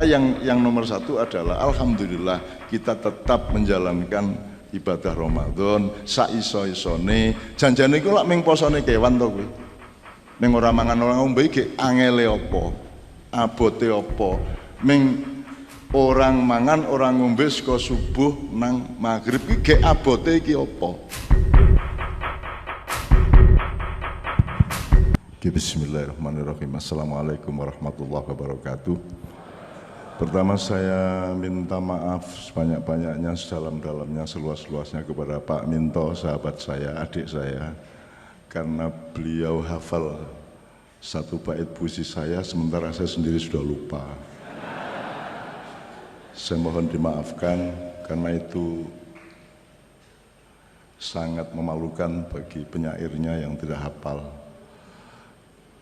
Yang nomor satu adalah alhamdulillah kita tetap menjalankan ibadah Ramadan saiso-isone. Janjane iku lak ming posone kewan to kuwi. Ning ora mangan ora ngombe iki angele apa? Abote apa? Ming orang mangan orang ngombe saka subuh nang maghrib iki abote iki apa? Bismillahirrahmanirrahim. Assalamualaikum warahmatullahi wabarakatuh. Pertama saya minta maaf sebanyak-banyaknya, sedalam-dalamnya, seluas-luasnya kepada Pak Minto, sahabat saya, adik saya, karena beliau hafal satu bait puisi saya sementara saya sendiri sudah lupa. Saya mohon dimaafkan karena itu sangat memalukan bagi penyairnya yang tidak hafal.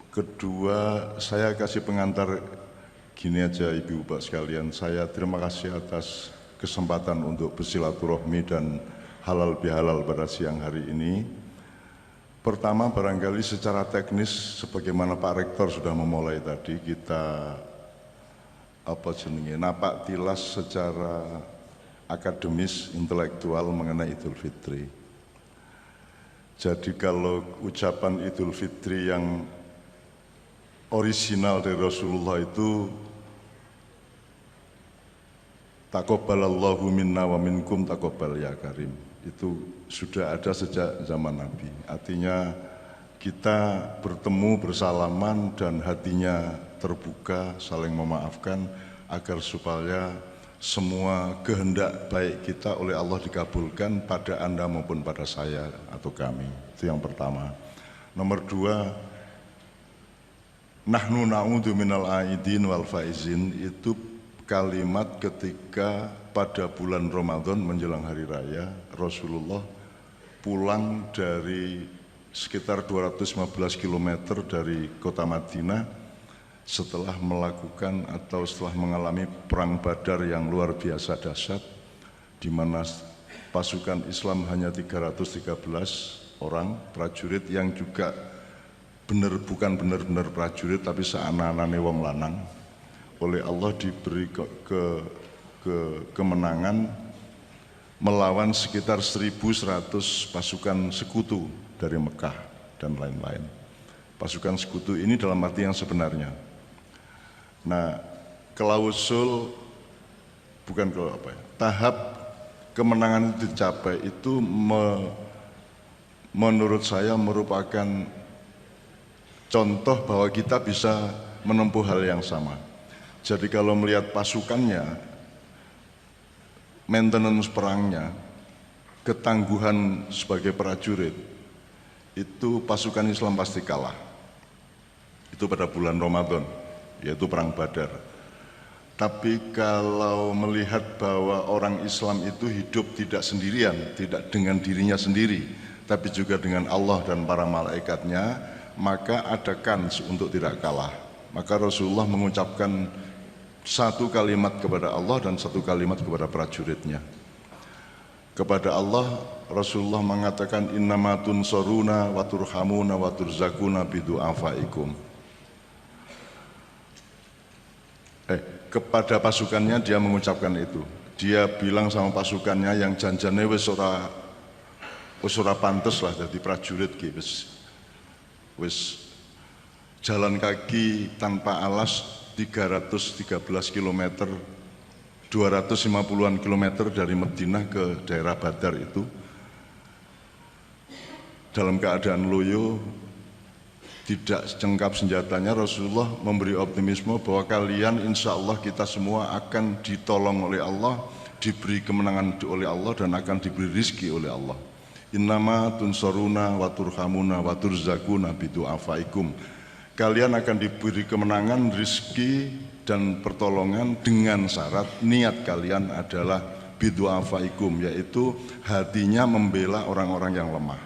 Kedua, saya kasih pengantar gini aja Ibu Bapak sekalian. Saya terima kasih atas kesempatan untuk bersilaturahmi dan halal bihalal pada siang hari ini. Pertama, barangkali secara teknis sebagaimana Pak Rektor sudah memulai tadi, kita napak tilas secara akademis, intelektual mengenai Idul Fitri. Jadi kalau ucapan Idul Fitri yang orisinal dari Rasulullah itu taqabbalallahu minna wa minkum taqabbal ya karim, itu sudah ada sejak zaman Nabi. Artinya kita bertemu, bersalaman dan hatinya terbuka, saling memaafkan agar supaya semua kehendak baik kita oleh Allah dikabulkan pada Anda maupun pada saya atau kami. Itu yang pertama. Nomor dua, nahnu na'udzu minal aidin wal faizin, itu kalimat ketika pada bulan Ramadan menjelang hari raya Rasulullah pulang dari sekitar 215 km dari kota Madinah setelah melakukan atau setelah mengalami perang Badar yang luar biasa dahsyat, di mana pasukan Islam hanya 313 orang prajurit yang juga bukan benar-benar prajurit tapi seanak-anaknya wong lanang. Oleh Allah diberi kemenangan melawan sekitar 1.100 pasukan sekutu dari Mekah dan lain-lain. Pasukan sekutu ini dalam arti yang sebenarnya. Nah, tahap kemenangan itu dicapai itu menurut saya merupakan contoh bahwa kita bisa menempuh hal yang sama. Jadi kalau melihat pasukannya, maintenance perangnya, ketangguhan sebagai prajurit, itu pasukan Islam pasti kalah. Itu pada bulan Ramadan, yaitu perang Badar. Tapi kalau melihat bahwa orang Islam itu hidup tidak sendirian, tidak dengan dirinya sendiri, tapi juga dengan Allah dan para malaikatnya, maka ada kans untuk tidak kalah. Maka Rasulullah mengucapkan satu kalimat kepada Allah dan satu kalimat kepada prajuritnya. Kepada Allah, Rasulullah mengatakan innama tunsuruna wa turhamuna wa turzakuna bidu'afaikum. Kepada pasukannya dia mengucapkan itu. Dia bilang sama pasukannya yang janjane wis ora pantes lah jadi prajurit ki, wis jalan kaki tanpa alas 313 km, 250-an kilometer dari Madinah ke daerah Badar itu dalam keadaan loyo, tidak cengkap senjatanya. Rasulullah memberi optimisme bahwa kalian insya Allah kita semua akan ditolong oleh Allah, diberi kemenangan oleh Allah dan akan diberi rizki oleh Allah. Innama tunsuruna wa turhamuna wa turzakuna bidu'afaikum. Kalian akan diberi kemenangan, rizki dan pertolongan dengan syarat niat kalian adalah bidu'afaikum, yaitu hatinya membela orang-orang yang lemah.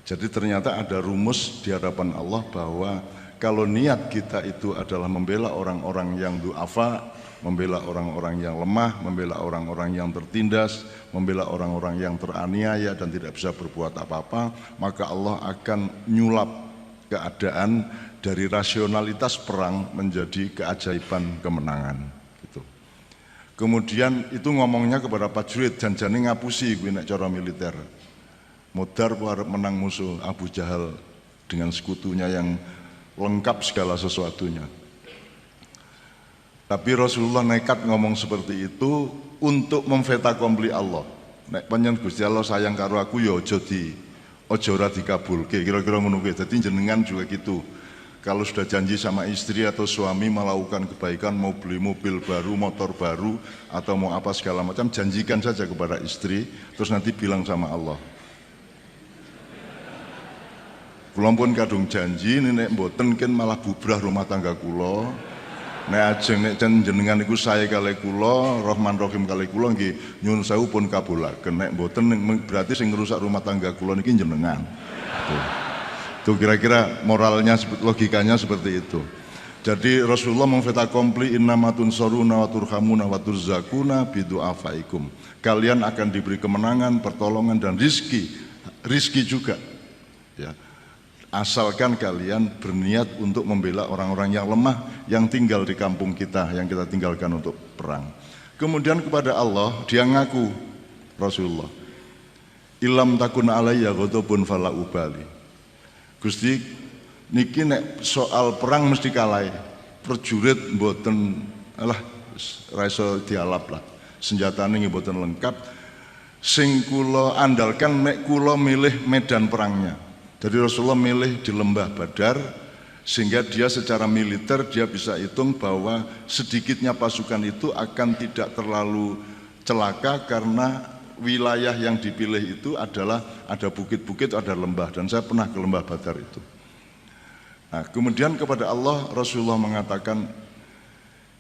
Jadi ternyata ada rumus di hadapan Allah bahwa kalau niat kita itu adalah membela orang-orang yang du'afa, membela orang-orang yang lemah, membela orang-orang yang tertindas, membela orang-orang yang teraniaya dan tidak bisa berbuat apa-apa, maka Allah akan nyulap keadaan dari rasionalitas perang menjadi keajaiban kemenangan. Kemudian itu ngomongnya kepada prajurit, janjane ngapusi kuwi nek cara militer. Modar arep menang musuh Abu Jahal dengan sekutunya yang lengkap segala sesuatunya. Tapi Rasulullah nekat ngomong seperti itu untuk memfetakompli Allah. Nek panjen Gusti Allah sayang karo aku ya aja ora dikabulke, kira-kira ngono kuwi. Dadi jenengan juga gitu. Kalau sudah janji sama istri atau suami melakukan kebaikan, mau beli mobil baru, motor baru, atau mau apa segala macam, janjikan saja kepada istri, terus nanti bilang sama Allah. Kula pun kadung janji, nek mboten ken malah bubrah rumah tangga kula. Nek ajeng nek jenengan iku sae kalih kula, Rahman Rahim kalih kula nggih nyuwun sewu pun kabulaken. Nek mboten berarti sing ngrusak rumah tangga kula niki jenengan. Itu kira-kira moralnya, logikanya seperti itu. Jadi Rasulullah memfetakompli innamatun soruna wa turhamuna wa turzakuna bidu'afaikum. Kalian akan diberi kemenangan, pertolongan dan rizki juga. Ya. Asalkan kalian berniat untuk membela orang-orang yang lemah yang tinggal di kampung kita, yang kita tinggalkan untuk perang. Kemudian kepada Allah dia ngaku Rasulullah, ilam takun alayya ghadabun fala ubali. Gusti niki nek soal perang mesti kalah. Prajurit mboten alah ra iso dialap lah. Senjatane nggih mboten lengkap. Sing kula andalkan nek kula milih medan perangnya. Jadi Rasulullah milih di lembah Badar sehingga dia secara militer dia bisa hitung bahwa sedikitnya pasukan itu akan tidak terlalu celaka karena wilayah yang dipilih itu adalah ada bukit-bukit, ada lembah, dan saya pernah ke lembah Badar itu. Nah, kemudian kepada Allah Rasulullah mengatakan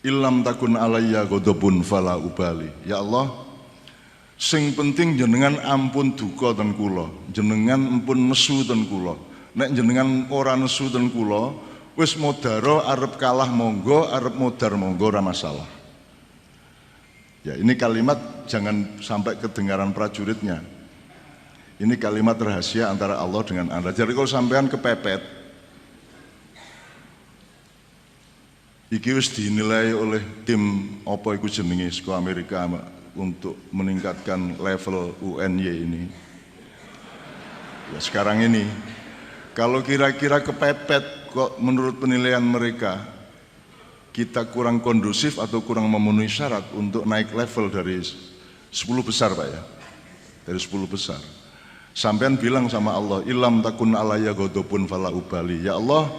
ilam takun alayya ghadabun fala ubali. Ya Allah, sing penting jenengan ampun duka ten kula, jenengan ampun nesu ten kula. Nek jenengan ora nesu ten kula, wis modaro arep kalah monggo, arep modar monggo ora masalah. Ya, ini kalimat jangan sampai kedengaran prajuritnya. Ini kalimat rahasia antara Allah dengan Anda. Jadi kalau sampean kepepet, iki wis dinilai oleh tim apa iku jenenge saka Amerika untuk meningkatkan level UNY ini. Ya, sekarang ini kalau kira-kira kepepet kok menurut penilaian mereka kita kurang kondusif atau kurang memenuhi syarat untuk naik level dari 10 besar Pak ya, dari 10 besar. Sampean bilang sama Allah, ilam takun alayya ghadabun fala ubali. Ya Allah,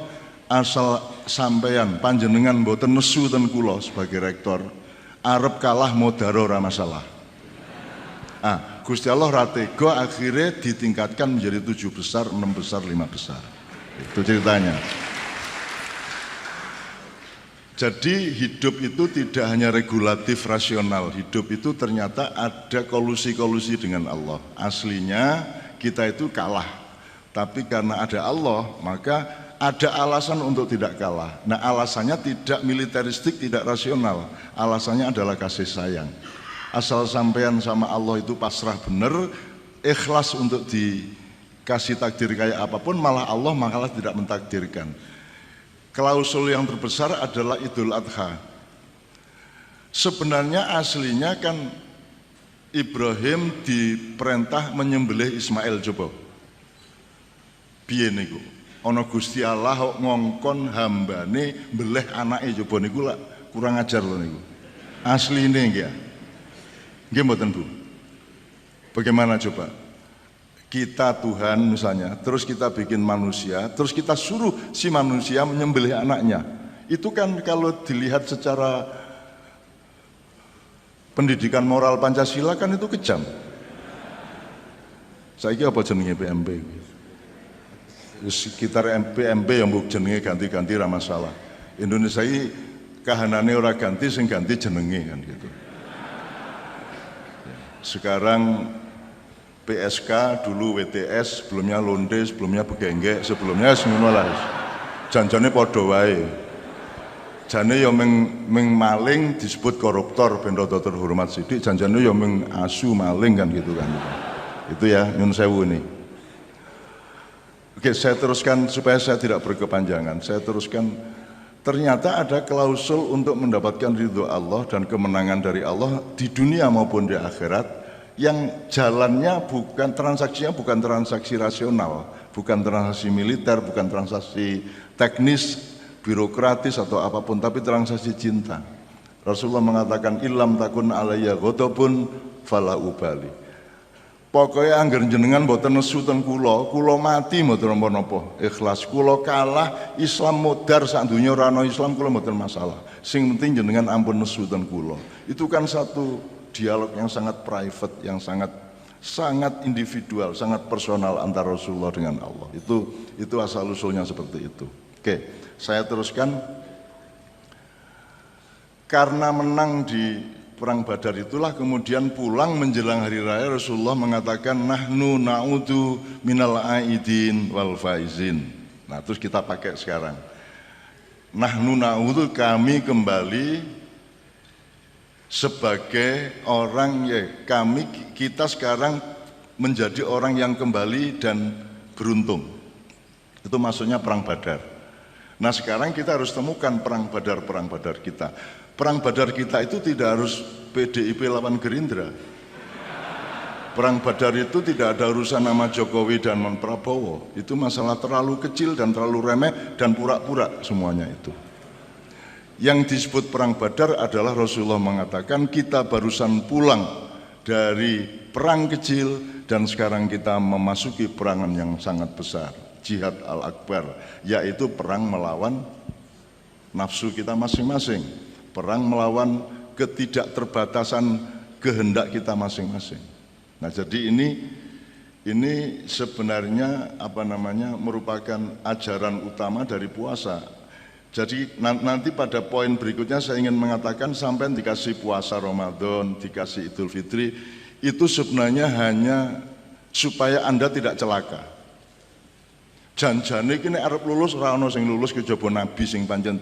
asal sampean panjenengan mboten nesu ten kula sebagai rektor, arep kalah modaro ora masalah. Gusti Allah ra tega, akhirnya ditingkatkan menjadi 7 besar, 6 besar, 5 besar. Itu ceritanya. Jadi hidup itu tidak hanya regulatif rasional, hidup itu ternyata ada kolusi-kolusi dengan Allah. Aslinya kita itu kalah, tapi karena ada Allah maka ada alasan untuk tidak kalah. Nah alasannya tidak militeristik, tidak rasional, alasannya adalah kasih sayang. Asal sampean sama Allah itu pasrah benar, ikhlas untuk dikasih takdir kayak apapun, malah Allah malah tidak mentakdirkan. Klausul yang terbesar adalah Idul Adha. Sebenarnya aslinya kan Ibrahim diperintah menyembelih Ismail. Coba piye niku ana Gusti Allah kok ngongkon hambane mbelih anake, coba niku lak kurang ajar lho niku. Asline nggih. Nggih mboten Bu? Bagaimana coba? Kita Tuhan misalnya, terus kita bikin manusia, terus kita suruh si manusia menyembelih anaknya. Itu kan kalau dilihat secara pendidikan moral Pancasila kan itu kejam. Saiki apa jenenge PMP? Sekitar PMP yang mbok jenenge ganti-ganti ra masalah. Indonesia ini kahanane ora ganti, sing ganti jenenge kan gitu. Sekarang PSK, dulu WTS, sebelumnya Londe, sebelumnya Begenggek, sebelumnya ngono lah. Janjane padha wae. Jane ya ming maling disebut koruptor ben rada terhormat sithik, janjane ya ming asu maling kan gitu kan. Itu ya nyun sewu ini. Oke, saya teruskan supaya saya tidak berkepanjangan. Saya teruskan. ternyata ada klausul untuk mendapatkan ridho Allah dan kemenangan dari Allah di dunia maupun di akhirat, yang jalannya transaksinya bukan transaksi rasional, bukan transaksi militer, bukan transaksi teknis, birokratis atau apapun, tapi transaksi cinta. Rasulullah mengatakan ilam takun alayya ghadabun fala ubali. Pokoknya angger jenengan mboten nesu ten kula mati mboten napa-napa, ikhlas. Kula kalah, Islam modar sak donya ora ana Islam, kula mboten masalah. Sing penting jenengan ampun nesu ten kula. Itu kan satu dialog yang sangat private, yang sangat individual, sangat personal antara Rasulullah dengan Allah. Itu asal usulnya seperti itu. Oke, saya teruskan. Karena menang di Perang Badar itulah kemudian pulang menjelang hari raya Rasulullah mengatakan nahnu na'udu minal aidin wal faizin. Nah, terus kita pakai sekarang. Nahnu na'udu, kami kembali sebagai orang kita sekarang menjadi orang yang kembali dan beruntung. Itu maksudnya Perang Badar. Nah, sekarang kita harus temukan perang Badar kita. Perang Badar kita itu tidak harus PDIP lawan Gerindra. Perang Badar itu tidak ada urusan nama Jokowi dan Prabowo. Itu masalah terlalu kecil dan terlalu remeh dan pura-pura semuanya itu. Yang disebut Perang Badar adalah Rasulullah mengatakan kita barusan pulang dari perang kecil dan sekarang kita memasuki perangan yang sangat besar. Jihad al-akbar, yaitu perang melawan nafsu kita masing-masing. Perang melawan ketidakterbatasan kehendak kita masing-masing. Nah, jadi ini sebenarnya merupakan ajaran utama dari puasa. Jadi nanti pada poin berikutnya saya ingin mengatakan sampai dikasih puasa Ramadan, dikasih Idul Fitri, itu sebenarnya hanya supaya Anda tidak celaka. Janjane iki nek arep lulus ora ana sing lulus kejaba nabi sing pancen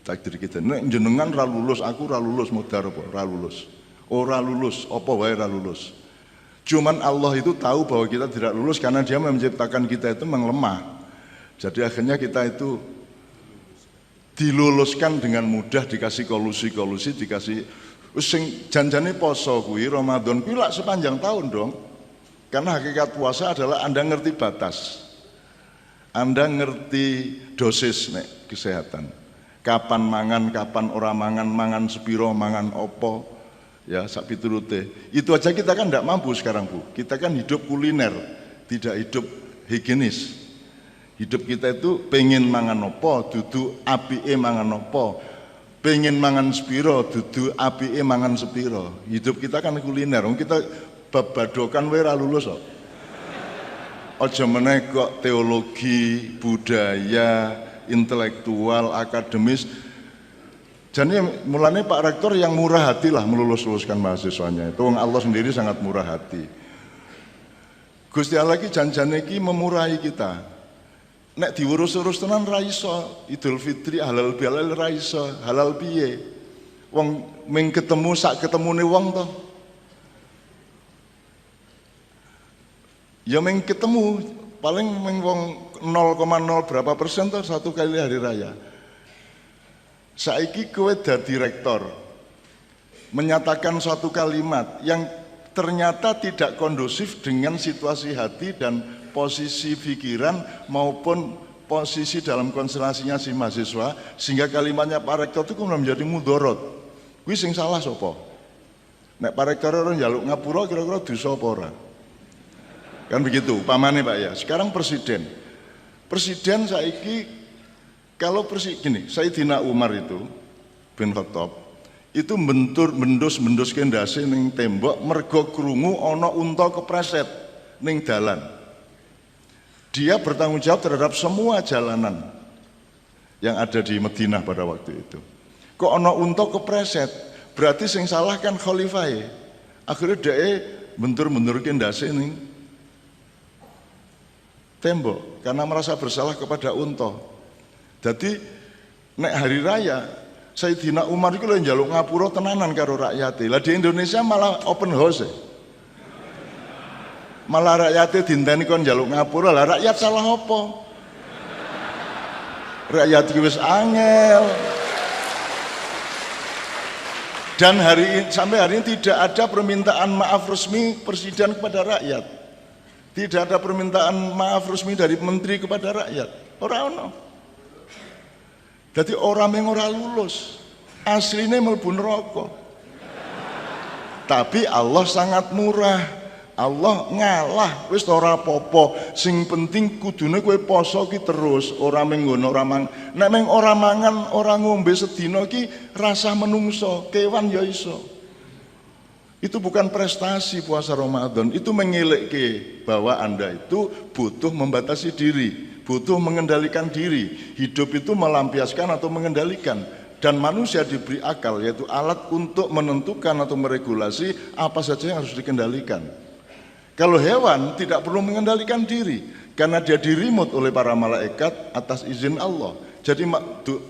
takdir kita. Nek jenengan ra lulus, aku ra lulus, modar apa? Ra lulus. Ora lulus, apa wae ra lulus. Cuman Allah itu tahu bahwa kita tidak lulus karena Dia menciptakan kita itu memang lemah. Jadi akhirnya kita itu diluluskan dengan mudah, dikasih kolusi, dikasih sing janjane poso kuwi Ramadan kuwi lak sepanjang tahun dong. Karena hakikat puasa adalah Anda ngerti batas. Anda ngerti dosis nek kesehatan. Kapan mangan, kapan ora mangan, mangan sepiro, mangan opo, ya sak piturute. Itu aja kita kan tidak mampu sekarang, Bu. Kita kan hidup kuliner, tidak hidup higienis. Hidup kita itu pengen mangan opo, dudu apike mangan opo. Pengen mangan sepiro, dudu apike mangan sepiro. Hidup kita kan kuliner. Kita babadokan wae ra lulus kok. Aja meneh kok teologi, budaya, intelektual, akademis. Jadi mulanya Pak Rektor yang murah hati lah melulus-luluskan mahasiswanya. Itu Allah sendiri sangat murah hati. Gusti Allah ki janjane ki memurahi kita. Nek diurus-urus tenan ra iso, Idul Fitri halal bihalal ra iso, halal piye? Wong ming ketemu sak ketemune wong to. Ya ming ketemu paling ming wong 0,0 berapa persen tuh satu kali hari raya. Saiki kowe dadi rektor menyatakan suatu kalimat yang ternyata tidak kondusif dengan situasi hati dan posisi pikiran maupun posisi dalam konstelasinya si mahasiswa, sehingga kalimatnya Pak Rektor itu kemudian menjadi mudorot. Kuwi sing salah sapa? Nek Pak Rektor ora njaluk ngapura kira-kira dosa apa ora? Kan begitu, pamane Pak ya. Sekarang presiden saiki kalau gini, Sayyidina Umar itu bin Khattab itu mendus kendase ning tembok mergo krungu ana unta kepreset ning dalan. Dia bertanggung jawab terhadap semua jalanan yang ada di Madinah pada waktu itu. Kok ana unta kepreset, berarti sing salah kan khalifahe. Akhirnya dia bentur kendase ning tembok karena merasa bersalah kepada unta. Jadi nek hari raya Sayyidina Umar itu njaluk ngapura tenanan karo rakyate. Lah di Indonesia malah open house. Malah rakyate dinteni kon njaluk ngapura. Lah rakyat salah apa? Rakyat iki wis angel. Dan sampai hari ini tidak ada permintaan maaf resmi presiden kepada rakyat. Tidak ada permintaan maaf resmi dari menteri kepada rakyat. Ora ono. Jadi orang yang ora lulus, aslinya mlebu neraka. Tapi Allah sangat murah. Allah ngalah, wis ora apa-apa. Sing penting kudune kowe poso ki terus, ora mung ngono ora mang. Nek mung ora mangan, ora ngombe sedina ki rasa menungso, kewan ya iso. Itu bukan prestasi puasa Ramadan, itu mengelekke bahwa Anda itu butuh membatasi diri, butuh mengendalikan diri. Hidup itu melampiaskan atau mengendalikan. Dan manusia diberi akal, yaitu alat untuk menentukan atau meregulasi apa saja yang harus dikendalikan. Kalau hewan tidak perlu mengendalikan diri, karena dia dirimut oleh para malaikat atas izin Allah. Jadi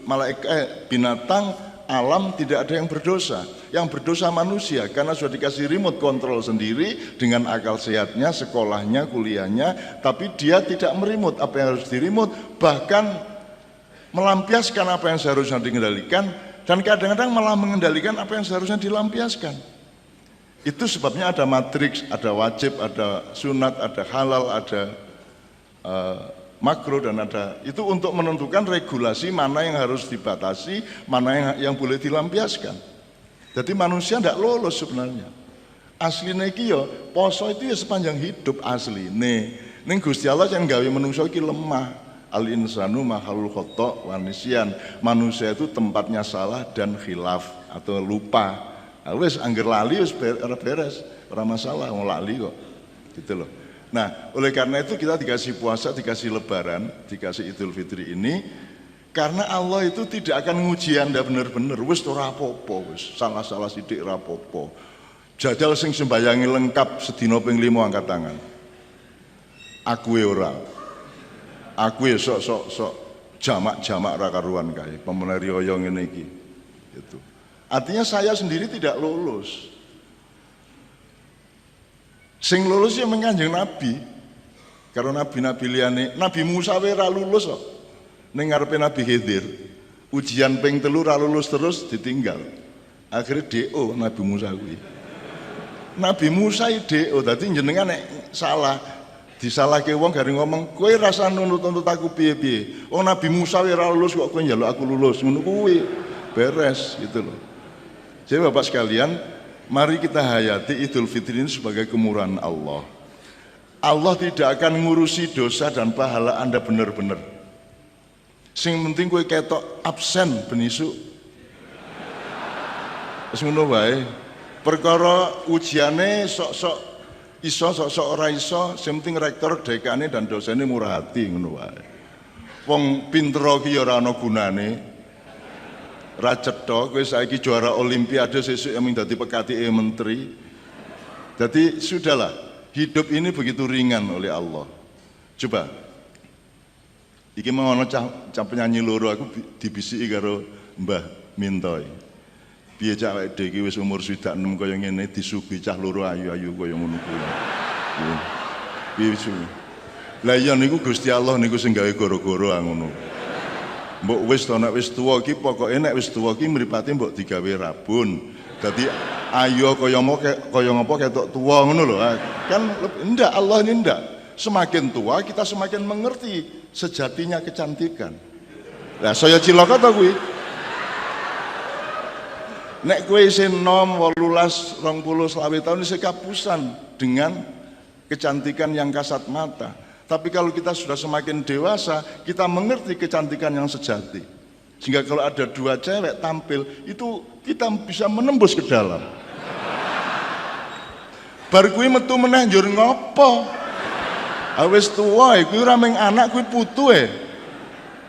malaikat, binatang, alam tidak ada yang berdosa. Yang berdosa manusia, karena sudah dikasih remote control sendiri dengan akal sehatnya, sekolahnya, kuliahnya, tapi dia tidak merimut apa yang harus dirimut, bahkan melampiaskan apa yang seharusnya dikendalikan, dan kadang-kadang malah mengendalikan apa yang seharusnya dilampiaskan. Itu sebabnya ada matriks, ada wajib, ada sunat, ada halal, ada makro, dan ada itu untuk menentukan regulasi mana yang harus dibatasi, mana yang boleh dilampiaskan. Jadi manusia tidak lolos sebenarnya. Aslinya iki ya poso itu ya sepanjang hidup asline. Ning Gusti Allah yang gawe manusia iki lemah. Al insanu mahalul khata' wa nisyan. Manusia itu tempatnya salah dan khilaf atau lupa. Wis angger lali wis beres, ora masalah mau lali kok. Gitu loh. Nah, oleh karena itu kita dikasih puasa, dikasih lebaran, dikasih Idul Fitri ini karena Allah itu tidak akan nguji Anda bener-bener. Wis ora apa-apa, wis salah-salah sithik ora apa-apa. Jajal sing sembayangi lengkap sedina ping 5 angkat tangan. Aku ora. Aku sok jamak-jamak ra karuan kae, pemeneri oyong ngene iki. Gitu. Artinya saya sendiri tidak lulus. Sing lulus ya Kanjeng Nabi. Karena nabi-nabi liyane, Nabi Musa wae ra lulus kok. Ning ngarepe Nabi Khidir, ujian ping 3 ra lulus terus ditinggal. Akhirnya DO Nabi Musa kuwi. Nabi Musa DO, dadi jenengan nek salah disalahke wong gari ngomong, kowe rasa nuntut aku piye-piye. Oh Nabi Musa wae ra lulus kok kowe njaluk aku lulus. Ngono kuwi. Beres gitu loh. Jadi Bapak sekalian, mari kita hayati Idul Fitri ini sebagai kemurahan Allah. Allah tidak akan ngurusi dosa dan pahala Anda benar-benar. Sing penting kowe ketok absen ben isuk. Wis ngono wae. Perkara ujiane sok-sok iso, sok-sok ora iso, sing penting rektor, dekane dan dosennya murah hati ngono wae. Wong pinter ki ya ora ana gunane. Ra cetha kowe saiki juara olimpiade sesuk yang dadi pekatike menteri. Jadi sudahlah, hidup ini begitu ringan oleh Allah. Coba iki mau ana cah penyanyi loro aku dibisiki karo Mbah Mintoy. Piye cah awake dhewe iki wis umur 6 kaya ngene disuguhi cah loro ayu-ayu kaya ngono kuwi. Piye wis. Lah iya niku Gusti Allah niku sing gawe goro-goro ngono. Mbok wis to nek wis tuwa iki pokoke nek wis tuwa iki mripate mbok digawe rabun. Dadi ayo kaya ngapa ketok tuwa ngono lho. Kan ndak, Allah ini ndak. Semakin tua kita semakin mengerti sejatinya kecantikan. Lah saya cilaka to kuwi. Nek kowe isih nom 18, 20, 20 tahun isih kapusan dengan kecantikan yang kasat mata. Tapi kalau kita sudah semakin dewasa, kita mengerti kecantikan yang sejati. Sehingga kalau ada 2 cewek tampil, itu kita bisa menembus ke dalam. Bar kuwi metu meneh njur ngopo? Wis tuwa iku ora mung anak kuwi putu e.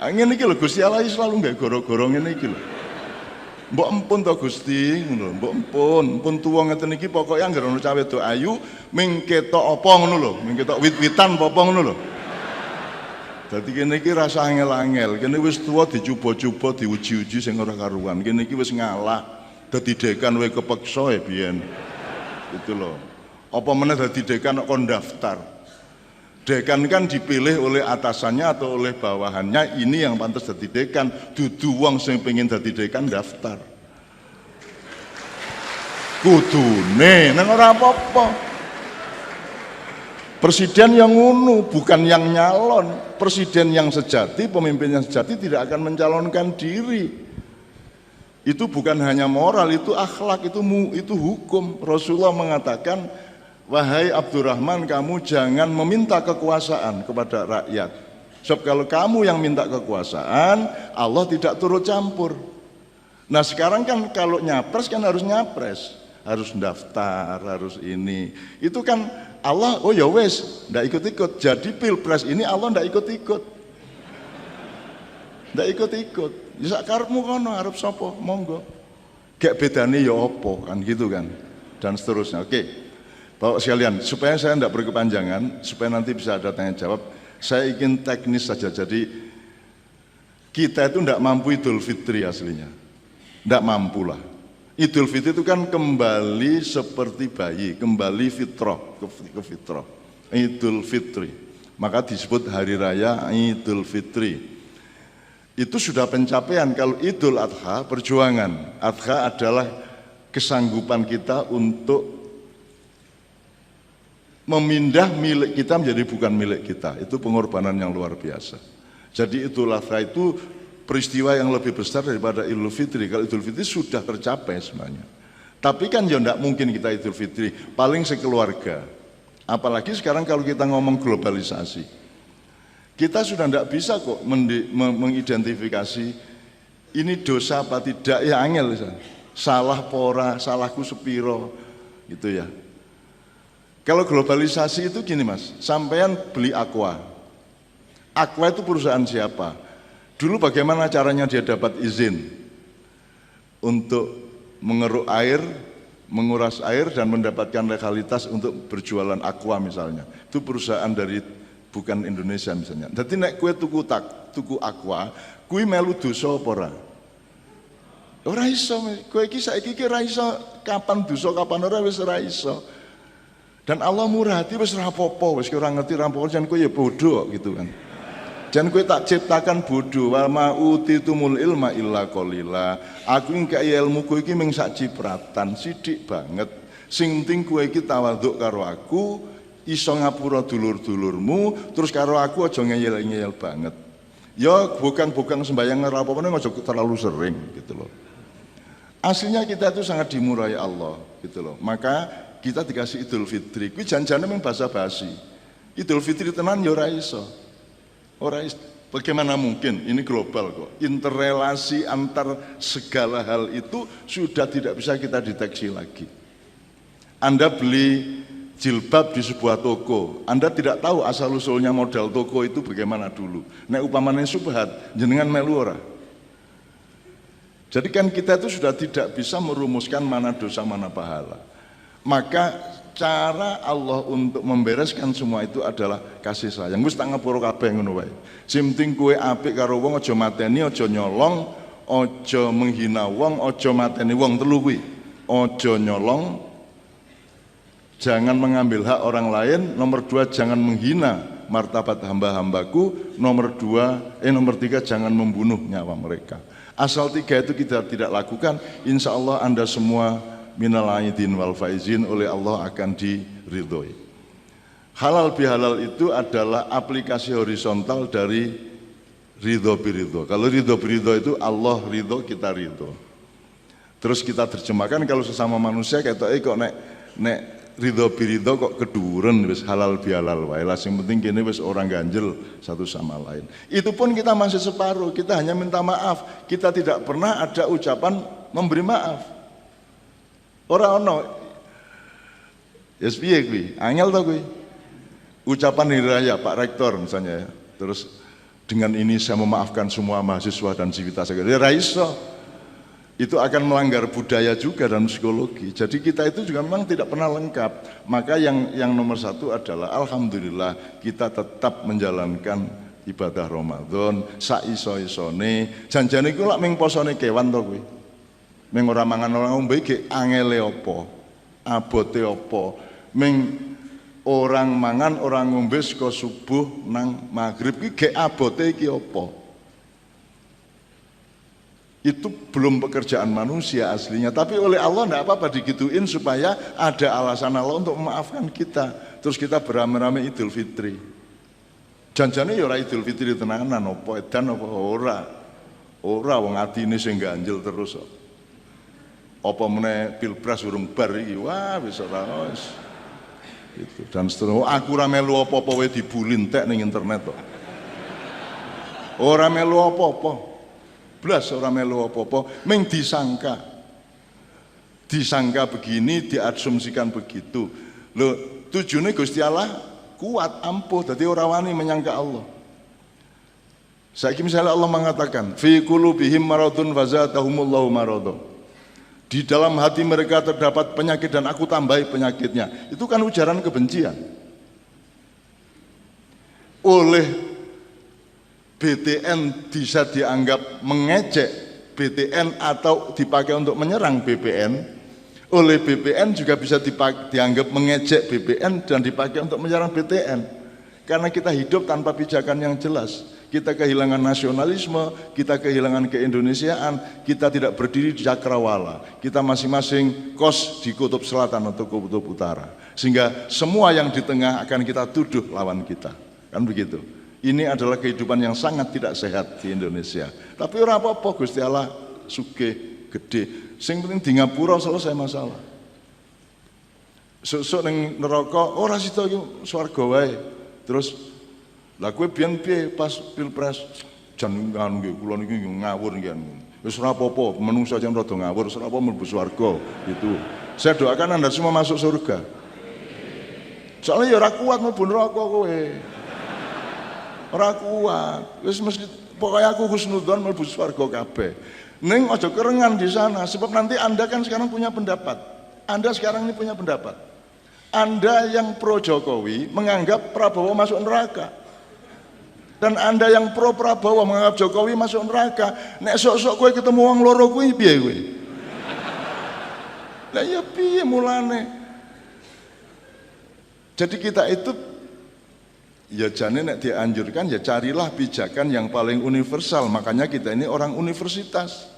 Ngene iki lho Gusti Allah selalu nggak goro-goro ngene iki lho. Mbok empun to Gusti, ngono lho, mbok empun tuwa ngeten iki pokoke anggere ana cah wedok ayu ming ketok apa ngono lho, ming ketok wit-witan apa ngono lho. Dadi kene iki rasa angel-angel, kene wis tuwa dicoba-coba diuji-uji sing ora karuan. Kene iki wis ngalah, dadi dekan wae kepeksa biyen. Itu lho. Apa meneh dadi dekan kok kon daftar. Dekan kan dipilih oleh atasannya atau oleh bawahannya, ini yang pantas jadi dekan. Dudu wong sing pengen jadi dekan daftar. Kudune nang ora apa-apa. Presiden yang ngono, bukan yang nyalon. Presiden yang sejati, pemimpin yang sejati tidak akan mencalonkan diri. Itu bukan hanya moral, itu akhlak, itu hukum. Rasulullah mengatakan, wahai Abdurrahman, kamu jangan meminta kekuasaan kepada rakyat. Sebab kalau kamu yang minta kekuasaan, Allah tidak turut campur. Nah sekarang kan kalau nyapres kan harus nyapres, harus daftar, harus ini. Itu kan Allah, oh ya wes, ndak ikut-ikut. Jadi pilpres ini Allah ndak ikut-ikut. Ndak ikut-ikut. Ya sak karepmu kono, arep sapa? Monggo. Gek bedane ya apa kan gitu kan. Dan seterusnya. Oke. Bapak sekalian, supaya saya tidak berkepanjangan, supaya nanti bisa ada tanya jawab, saya ingin teknis saja. Jadi kita itu tidak mampu Idul Fitri aslinya, tidak mampu lah. Idul Fitri itu kan kembali seperti bayi, kembali fitrah ke fitrah. Idul Fitri, maka disebut hari raya Idul Fitri. Itu sudah pencapaian. Kalau Idul Adha, perjuangan. Adha adalah kesanggupan kita untuk memindah milik kita menjadi bukan milik kita. Itu pengorbanan yang luar biasa. Jadi Idul Adha itu peristiwa yang lebih besar daripada Idul Fitri. Kalau Idul Fitri sudah tercapai semuanya. Tapi kan ya tidak mungkin kita Idul Fitri, paling sekeluarga. Apalagi sekarang kalau kita ngomong globalisasi, kita sudah tidak bisa kok mengidentifikasi ini dosa apa tidak. Ya angel, salah pora, salahku sepiro, gitu ya. Kalau globalisasi itu gini mas, sampean beli Aqua. Aqua itu perusahaan siapa? Dulu bagaimana caranya dia dapat izin untuk mengeruk air, menguras air dan mendapatkan legalitas untuk berjualan Aqua misalnya. Itu perusahaan dari bukan Indonesia misalnya. Jadi nek kue tuku Aqua, kue melu dosa apa ora? Ora iso, kue iki saiki ora iso kapan dosa kapan ora wis ora iso. Dan Allah murah hati wis rapopo, wis ora ngerti rapopo jan kowe ya bodoh gitu kan. Jan kowe tak ciptakan bodoh, wa ma utitumul ilma illa qalila. Aku iki kaya ilmu kowe iki mung sak cipratan, sithik banget. Sing penting kowe iki tawaduk karo aku, iso ngapura dulur-dulurmu, terus karo aku aja ngeyel-ngeyel banget. Ya bukan sembahyang rapopo ning aja terlalu sering gitu loh. Aslinya kita itu sangat dimurahi Allah gitu loh. Maka kita dikasih Idul Fitri, kuwi janjane memang basa-basi. Idul Fitri tenan ya ora iso. Ora iso. Bagaimana mungkin? Ini global kok. Interrelasi antar segala hal itu sudah tidak bisa kita deteksi lagi. Anda beli jilbab di sebuah toko, Anda tidak tahu asal-usulnya modal toko itu bagaimana dulu. Nek upamane subhat, jenengan melu ora? Jadi kan kita itu sudah tidak bisa merumuskan mana dosa mana pahala. Maka cara Allah untuk membereskan semua itu adalah kasih sayang. Wis tak ngapura kabeh ngono wae. Sing penting kowe apik karo wong, aja mateni, aja nyolong, aja menghina wong, aja mateni wong, telu kuwi. Aja nyolong, jangan mengambil hak orang lain. Nomor 2, jangan menghina martabat hamba-hambaku. Nomor 3, jangan membunuh nyawa mereka. Asal 3 itu kita tidak lakukan, insya Allah Anda semua minal aidin wal faizin oleh Allah akan diridhoi. Halal bihalal itu adalah aplikasi horizontal dari ridho biridho. Kalau ridho biridho itu Allah ridho, kita ridho. Terus kita terjemahkan kalau sesama manusia kok nek ridho biridho kok keduren wis halal bihalal wae. Lah sing penting kene wis orang ganjel satu sama lain. Itu pun kita masih separuh, kita hanya minta maaf. Kita tidak pernah ada ucapan memberi maaf. Ora ono. Yes piye kuwi? Angel to kuwi. Ucapan hari raya Pak Rektor misalnya ya. Terus dengan ini saya memaafkan semua mahasiswa dan civitas. Ya ra iso. Itu akan melanggar budaya juga dan psikologi. Jadi kita itu juga memang tidak pernah lengkap. Maka yang nomor 1 adalah alhamdulillah kita tetap menjalankan ibadah Ramadan sak iso-isone. Janjane iku lak ming posone kewan to kuwi. Ming ora mangan ora ngombe iki angele apa? Abote apa? Ming orang mangan, orang ngombe saka subuh nang maghrib iki gek abote iki apa? Itu belum pekerjaan manusia aslinya, tapi oleh Allah tidak apa-apa digituin supaya ada alasan Allah untuk memaafkan kita. Terus kita beramai-ramai Idul Fitri. Janjane ya ora Idul Fitri tenanan apa edan apa ora. Ora wong atine sing ganjel terus kok. Apa meneh pilpres urung bar iki, wah wis ora wis. Gitu. Dan seterusnya, aku ora melu apa-apa wae dibuli entek ning internet kok. Ora melu apa-apa. Blas ora melu apa-apa, mung disangka. Disangka begini, diasumsikan begitu. Lho, tujuannya Gusti Allah kuat, ampuh, dadi ora wani menyangka Allah. Saiki misalnya Allah mengatakan, fi qulubihim maradun fazatahumullahu maradha. Di dalam hati mereka terdapat penyakit dan aku tambahi penyakitnya. Itu kan ujaran kebencian. Oleh BTN bisa dianggap mengejek BTN atau dipakai untuk menyerang BPN. Oleh BPN juga bisa dianggap mengejek BPN dan dipakai untuk menyerang BTN. Karena kita hidup tanpa pijakan yang jelas. Kita kehilangan nasionalisme, kita kehilangan keindonesiaan, kita tidak berdiri di cakrawala. Kita masing-masing kos di kutub selatan atau kutub utara. Sehingga semua yang di tengah akan kita tuduh lawan kita. Kan begitu. Ini adalah kehidupan yang sangat tidak sehat di Indonesia. Tapi ora apa-apa Gusti Allah sugih gede. Sing penting di ngapura selesai masalah. Sesuk ning neraka ora sida iki swarga wae. Terus lah kowe biyen piye pas pilpres jan ngono nggih kula niki ngawur nggih. Wis ora apa-apa, menungsa jan rada ngawur, ora apa mlebu swarga gitu. Saya doakan Anda semua masuk surga. Soalnya ya ora kuat mlebu neraka kowe. Ora kuat, wis mesti pokoknya aku husnudzon mlebu swarga kabeh. Ning aja kerengan di sana sebab nanti Anda kan sekarang punya pendapat. Anda sekarang ini punya pendapat. Anda yang pro Jokowi menganggap Prabowo masuk neraka. Dan Anda yang pro Prabowo menganggap Jokowi masuk neraka. Nek sok-sok kowe ketemu wong loro kuwi piye kowe? Lah ya piye mulane? Jadi kita itu ya jane nek dianjurkan ya carilah pijakan yang paling universal. Makanya kita ini orang universitas,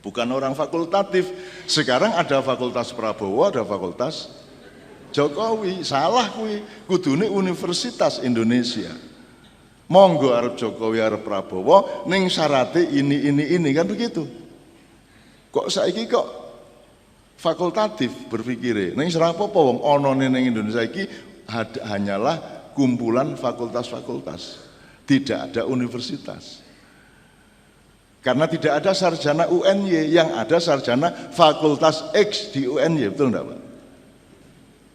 bukan orang fakultatif. Sekarang ada fakultas Prabowo, ada fakultas Jokowi. Salah kuwi, kudune Universitas Indonesia. Monggo arep Jokowi arep Prabowo ning syarate ini kan begitu. Kok saiki kok fakultatif berpikire. Ning ora apa-apa wong anane ning Indonesia iki hanyalah kumpulan fakultas-fakultas, tidak ada universitas. Karena tidak ada sarjana UNY, yang ada sarjana fakultas X di UNY, betul enggak Pak?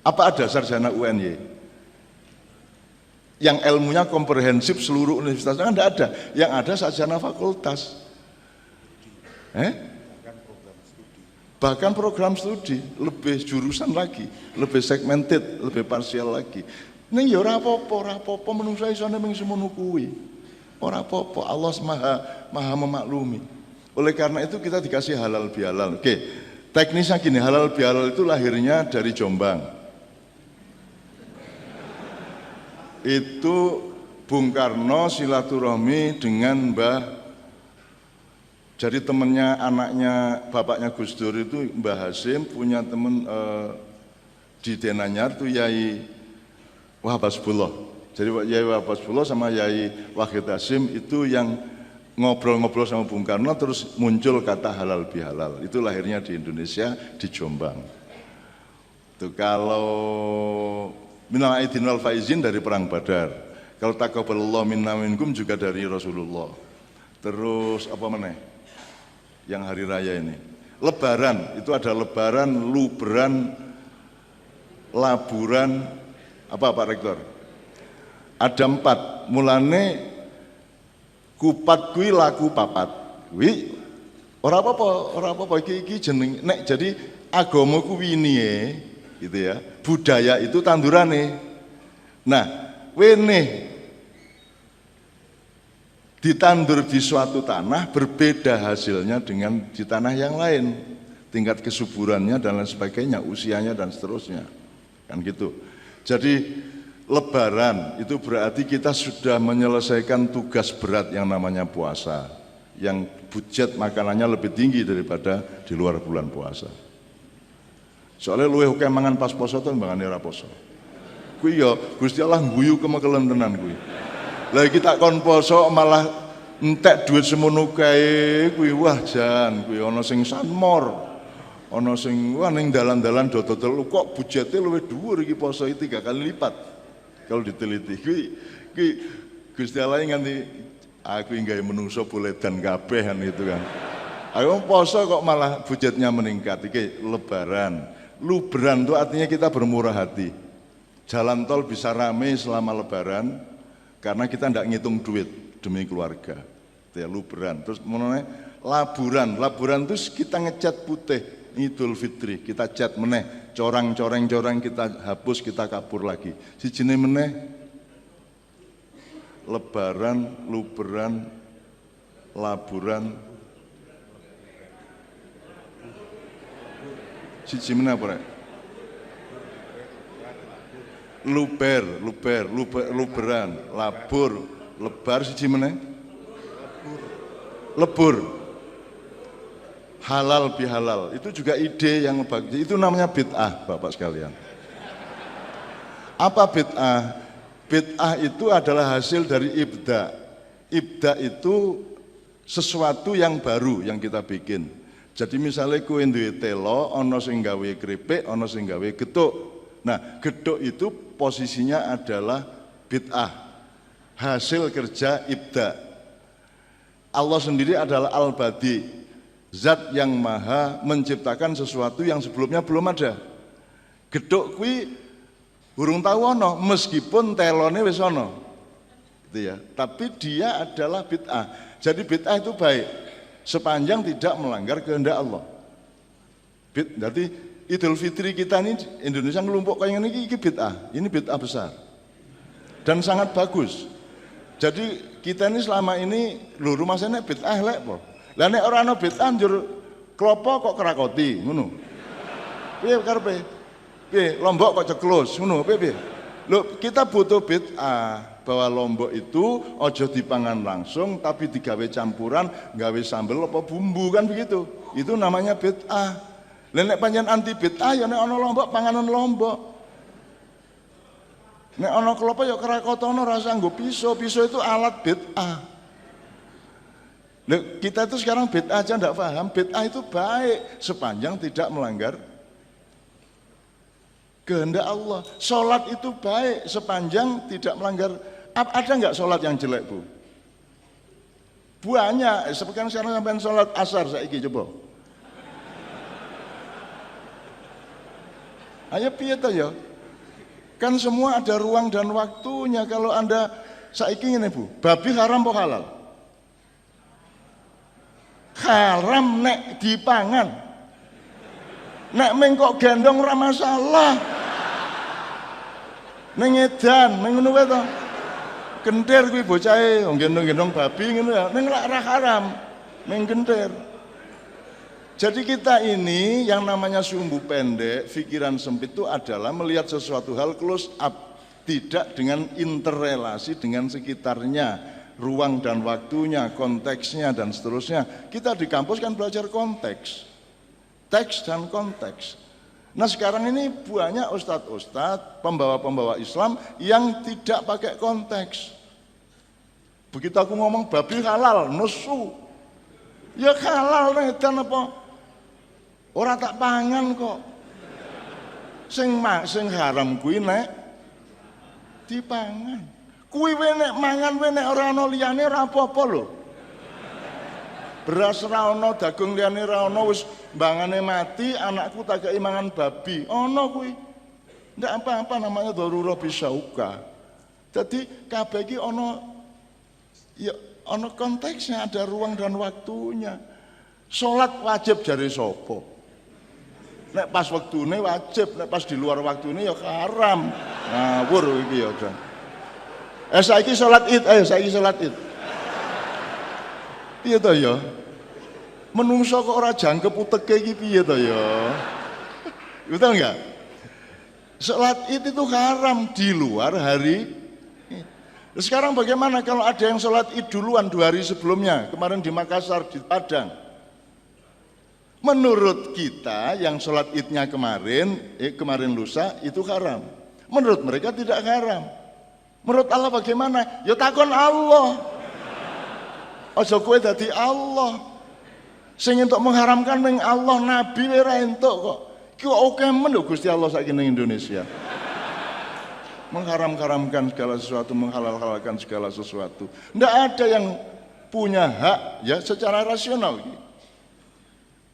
Apa ada sarjana UNY? Yang ilmunya komprehensif seluruh universitas, kan enggak ada. Yang ada sarjana fakultas. Bahkan program studi, lebih jurusan lagi, lebih segmented, lebih parsial lagi. Ning ya ora apa-apa menungsa isone mung semono kuwi. Ora apa-apa, Allah maha memaklumi. Oleh karena itu kita dikasih halal bihalal. Oke, teknisnya gini, halal bihalal itu lahirnya dari Jombang. Itu Bung Karno silaturahmi dengan jadi temennya anaknya bapaknya Gus Dur itu Mbah Hasim punya temen di Denanyar tuh Yai Wahab Hasbullah. Jadi Yai Wahab Hasbullah sama Yai Wahid Hasim itu yang ngobrol-ngobrol sama Bung Karno terus muncul kata halal bihalal. Itu lahirnya di Indonesia, di Jombang. Itu kalau minal aidin wal faizin dari perang Badar. Kalau taqabbalallahu minna minkum juga dari Rasulullah. Terus apa meneh? Yang hari raya ini. Lebaran, itu ada lebaran, luberan, laburan, apa Pak Rektor? Ada 4, mulane kupat kuwi laku papat. Kuwi ora apa-apa iki jeneng nek jadi agama kuwi niye gitu ya. Budaya itu tandurane. Nah, wene ditandur di suatu tanah berbeda hasilnya dengan di tanah yang lain. Tingkat kesuburannya dan lain sebagainya, usianya dan seterusnya. Kan gitu. Jadi Lebaran itu berarti kita sudah menyelesaikan tugas berat yang namanya puasa, yang budget makanannya lebih tinggi daripada di luar bulan puasa. Soalnya luwih akeh mangan pas poso to mbangane ora poso. Kuwi ya Gusti Allah guyu kemekelen tenan kuwi. Lah kita kon poso malah entek duit semono kae kuwi wah jan kuwi ana sing sanmor. Ana sing wah ning dalan-dalan dodol kok budgete luwih dhuwur iki poso 3 kali lipat. Kalau diteliti kuwi Gusti Allah nganti aku nggawe menungso boleh dan kabeh kan itu kan. Aku poso kok malah budgetnya meningkat iki Lebaran. Lubran itu artinya kita bermurah hati. Jalan tol bisa rame selama Lebaran karena kita tidak ngitung duit demi keluarga. Itu ya lubran. Terus mengenai laburan. Laburan itu kita ngecat putih Idul Fitri. Kita cat meneh. Corang-coreng-coreng kita hapus, kita kabur lagi. Si jenis meneh Lebaran, lubran, laburan. Siji meneh apa rek? Luberan, labur, lebar siji meneh? Lebur. Halal bihalal. Itu juga ide yang bagus. Itu namanya bid'ah, Bapak sekalian. Apa bid'ah? Bid'ah itu adalah hasil dari ibda. Ibda itu sesuatu yang baru yang kita bikin. Jadi misalnya kowe duwe telo, ana sing gawe kripik, ana sing gawe gethuk. Nah, gethuk itu posisinya adalah bid'ah. Hasil kerja ibda. Allah sendiri adalah al-badi, zat yang maha menciptakan sesuatu yang sebelumnya belum ada. Gethuk kuwi burung tahu ana meskipun telone wis ana. Gitu ya. Tapi dia adalah bid'ah. Jadi bid'ah itu baik sepanjang tidak melanggar kehendak Allah. Berarti Idul Fitri kita ini Indonesia ngelumpuk kayak ini bid'ah. Ini bid'ah besar dan sangat bagus. Jadi kita ini selama ini lho rumah saya bid'ah lek po. Lah nek ora ana bid'ah njur klopo kok kerakoti ngono. Piye karepe? Piye Lombok kok ceklus ngono piye? Lho kita butuh bid'ah. Bahwa Lombok itu ojo dipangan langsung tapi digawe campuran, gawe sambel apa bumbu kan begitu. Itu namanya bid'ah. Lah nek pancen anti bid'ah ya nek ana Lombok panganan Lombok. Nek ana kelapa ya kerakotono rasa nggo pisau. Pisau itu alat bid'ah. Lah kita itu sekarang bid'ah aja ndak paham. Bid'ah itu baik sepanjang tidak melanggar kehendak Allah. Sholat itu baik sepanjang tidak melanggar. Ada nggak sholat yang jelek bu? Banyak. Sekarang sampai sholat asar saiki coba. Ayo piye to ya? Kan semua ada ruang dan waktunya. Kalau Anda saiki ngene bu, babi haram apa halal? Haram nek dipangan. Nek mengkok gendong ora masalah. Ning edan, ning ngono wae to. Kentir kuwi bocahe gendong-gendong babi ngono ya. Ning ora haram. Ning kentir. Jadi kita ini yang namanya sumbu pendek, pikiran sempit itu adalah melihat sesuatu hal close up, tidak dengan interrelasi dengan sekitarnya, ruang dan waktunya, konteksnya dan seterusnya. Kita di kampus kan belajar konteks. Teks dan konteks. Nah sekarang ini banyak ustadz-ustadz, pembawa-pembawa Islam yang tidak pakai konteks. Begitu aku ngomong babi halal, nusu. Ya halal dan apa? Orang tak pangan kok. Sing haram kuwi nek dipangan. Kuwi nek mangan nek ora ana liyane ora apa-apa lho. Beras ra ono, dagung liyane ra ono, wis mbangane mati, anakku tak kei mangan babi. Ono kuwi. Ndak apa-apa namanya darurah bisauka. Jadi kabeh iki ono ya ono konteksnya, ada ruang dan waktunya. Salat wajib jare sapa? Nek pas wektune wajib, nek pas di luar waktune ya haram. Ngawur iki ya, Jan. Saiki salat Id, ayo saiki salat Id. Piye to ya? Menungso kok ora jangkep uteke iki piye to ya? Betul enggak? Sholat id itu haram di luar hari. Sekarang bagaimana kalau ada yang sholat id duluan 2 hari sebelumnya, kemarin di Makassar, di Padang. Menurut kita yang sholat idnya kemarin lusa itu haram. Menurut mereka tidak haram. Menurut Allah bagaimana? Ya takon Allah. Ojo kowe dadi Allah. Sing entuk mengharamkan ning Allah, Nabi ora entuk kok. Ki oke men lho Gusti Allah saiki ning Indonesia. Mengharam-haramkan segala sesuatu, menghalal-halalkan segala sesuatu. Tidak ada yang punya hak ya secara rasional.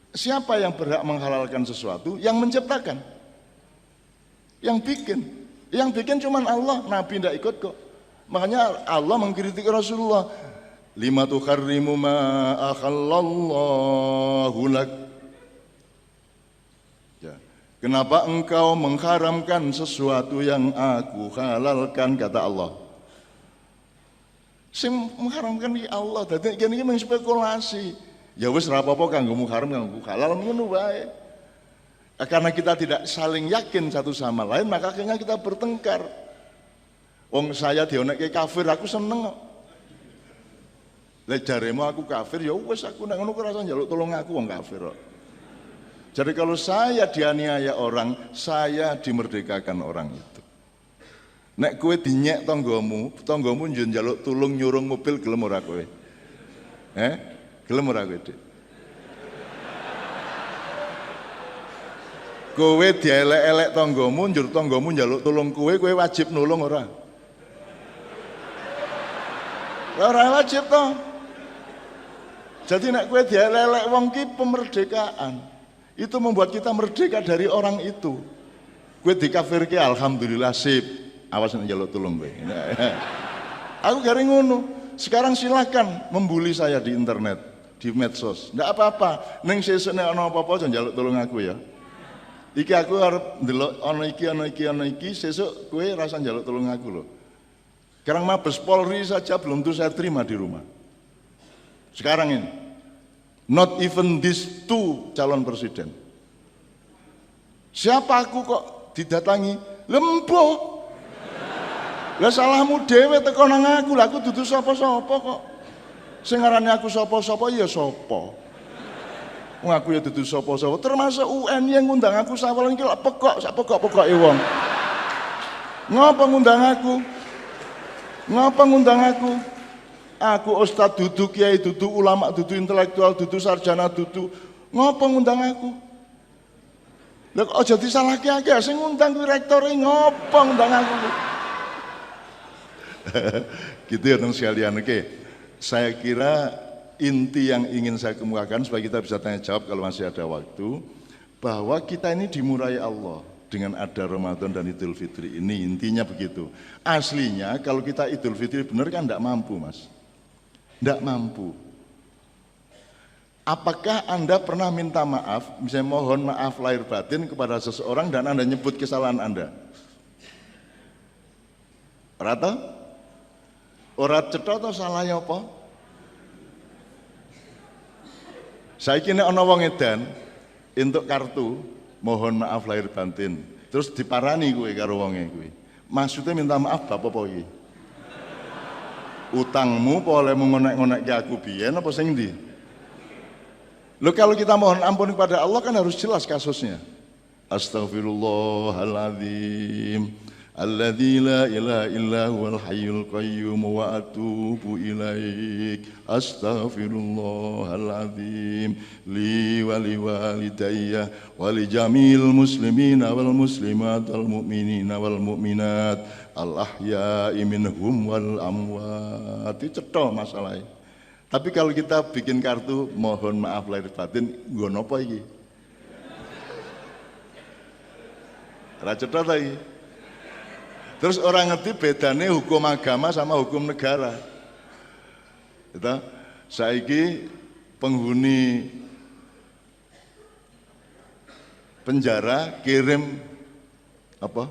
Siapa yang berhak menghalalkan sesuatu? Yang menciptakan, yang bikin. Yang bikin cuman Allah, Nabi tidak ikut kok. Makanya Allah mengkritik Rasulullah. Lima tuharrimu ma akhallallahu lak. Kenapa engkau mengharamkan sesuatu yang aku halalkan, kata Allah. Sing mengharamkan di Allah, dadi iki menspekulasi. Ya wis ora apa-apa kanggo haram kanggo halal ngono wae. Karena kita tidak saling yakin satu sama lain, maka akhirnya kita bertengkar. Wong saya dionekke kafir, aku seneng kok. Lek jaremu aku kafir, ya wis aku nek ngono ora usah njaluk tolong aku wong kafir kok. Jadi kalau saya dianiaya orang, saya dimerdekakan orang itu. Nek kowe dinyek tanggamu njaluk tulung nyurung mobil gelem ora kowe? Gelem ora kowe, Dik? Kowe dielek-elek tanggamu, njur tanggamu njaluk tulung kowe wajib nulung ora? Ora wajib toh. Jadi nek kowe dielek-elek wong ki pemerdekaan. Itu membuat kita merdeka dari orang itu. Gue dikafirke alhamdulillah sip. Awas nek njaluk tulung kowe. Aku garing ngono. Sekarang silakan membuli saya di internet, di medsos. Ndak apa-apa. Ning sesuk nek ana apa-apa aja njaluk tulung aku ya. Iki aku arep ndelok ana iki, sesuk kowe rasa njaluk tulung aku lho. Sekarang Mabes Polri saja belum tuh saya terima di rumah. Sekarang ini. Not even these two calon presiden. Siapa aku kok didatangi? Lempo. Lah salahmu dhewe teko nang aku. Lah aku dudu sapa-sapa kok. Sing ngarani aku sapa-sapa ya sapa. Wong aku ya dudu sapa-sapa. Termasuk UN yang ngundang aku sawalan iki lak pekok, sak pekok-pekoke wong. Ngapa ngundang aku? Ngapa ngundang aku? Aku ustad dudu, kiai dudu, ulama dudu, intelektual dudu, sarjana dudu. Ngapa ngundang aku? Lha kok aja disalahke akeh sing ngundang kuwi rektore ngapa ngundang aku? Gitu ya teman sekalian. Oke. Saya kira inti yang ingin saya kemukakan supaya kita bisa tanya jawab kalau masih ada waktu, bahwa kita ini dimurai Allah dengan ada Ramadan dan Idul Fitri ini, intinya begitu. Aslinya kalau kita Idul Fitri benar kan tidak mampu, Mas. Tidak mampu. Apakah Anda pernah minta maaf, misalnya mohon maaf lahir batin kepada seseorang dan Anda nyebut kesalahan Anda? Rata? Ora cetha atau salahnya apa? Saiki nek ana wong edan entuk kartu mohon maaf lahir batin, terus diparani kowe karo wonge kuwi. Maksudnya minta maaf bab apa iki? Utangmu apa oleh ngonek-ngonekke aku biyen apa sing ndi? Loh kalau kita mohon ampun kepada Allah kan harus jelas kasusnya. Astaghfirullahaladzim alladzi la ilaha illa huwal hayyul qayyum wa atubu ilaik. Astaghfirullahaladzim li wa li walidayya wa li jamil muslimina wal muslimat wal mu'minina wal mu'minat al ahya'i minhum wal amwat. Itu cetha masalahnya. Tapi kalau kita bikin kartu mohon maaf lahir batin, nggo napa iki? Ora cetha ta iki? Terus orang ngerti bedane hukum agama sama hukum negara. Itu saiki penghuni penjara kirim apa?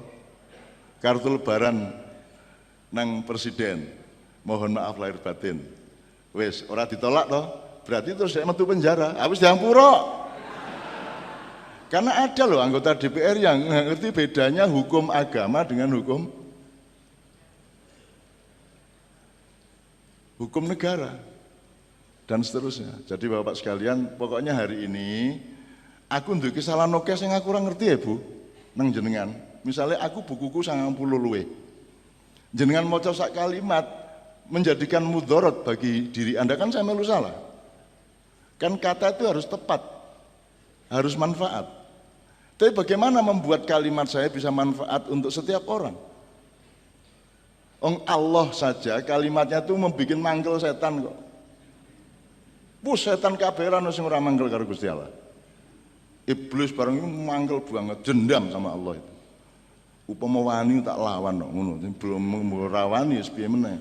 Kartu lebaran nang presiden. Mohon maaf lahir batin. Wes, ora ditolak toh, berarti terus saya metu penjara, habis diampura. Karena ada loh anggota DPR yang ngerti bedanya hukum agama dengan hukum negara dan seterusnya. Jadi Bapak sekalian, pokoknya hari ini aku nduwe kesalahan oke sing aku ora ngerti ya Bu, nang jenengan. Misalnya aku bukuku 90 luwe. Jenengan maca sak kalimat menjadikan mudorot bagi diri Anda, kan saya melu salah. Kan kata itu harus tepat, harus manfaat. Tapi bagaimana membuat kalimat saya bisa manfaat untuk setiap orang? Allah saja kalimatnya itu membuat manggel setan kok. Setan kabeh ora ono sing ora manggel karo Gusti Allah. Iblis bareng itu manggel banget, dendam sama Allah itu. Upama wani tak lawan kok ngono, belum rawani wis piye meneh.